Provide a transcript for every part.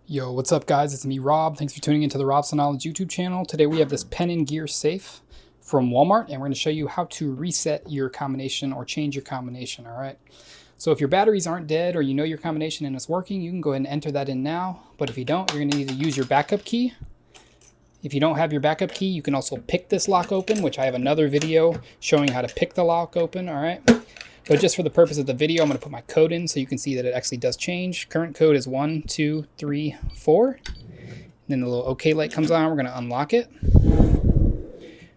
Yo, what's up guys? It's me, Rob. Thanks for tuning into the Rob's Knowledge YouTube channel. Today we have this Pen+Gear Safe from Walmart, and we're going to show you how to reset your combination or change your combination, all right? So if your batteries aren't dead or you know your combination and it's working, you can go ahead and enter that in now. But if you don't, you're going to need to use your backup key. If you don't have your backup key, you can also pick this lock open, which I have another video showing how to pick the lock open, all right? But just for the purpose of the video, I'm going to put my code in so you can see that it actually does change. Current code is 1, 2, 3, 4. Then the little OK light comes on. We're going to unlock it.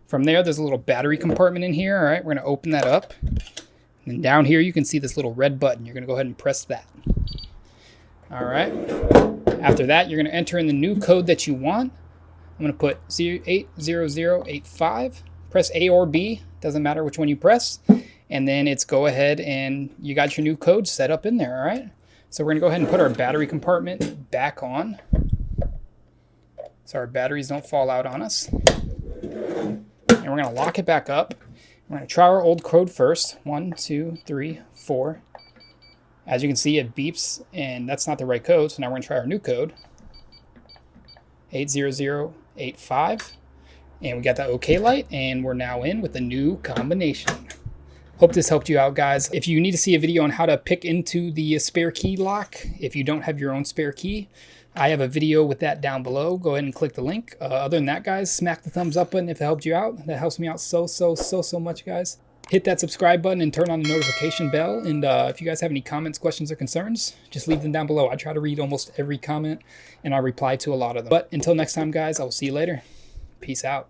From there, there's a little battery compartment in here. All right, we're going to open that up. And down here, you can see this little red button. You're going to go ahead and press that. All right. After that, you're going to enter in the new code that you want. I'm going to put 80085. Press A or B. Doesn't matter which one you press. And then it's go ahead and you got your new code set up in there, all right? So we're gonna go ahead and put our battery compartment back on so our batteries don't fall out on us. And we're gonna lock it back up. We're gonna try our old code first. 1, 2, 3, 4. As you can see, it beeps and that's not the right code. So now we're gonna try our new code. 80085. And we got the OK light and we're now in with the new combination. Hope this helped you out, guys. If you need to see a video on how to pick into the spare key lock, if you don't have your own spare key, I have a video with that down below. Go ahead and click the link. Other than that, guys, smack the thumbs up button if it helped you out. That helps me out so much, guys. Hit that subscribe button and turn on the notification bell. And if you guys have any comments, questions, or concerns, just leave them down below. I try to read almost every comment, and I reply to a lot of them. But until next time, guys, I will see you later. Peace out.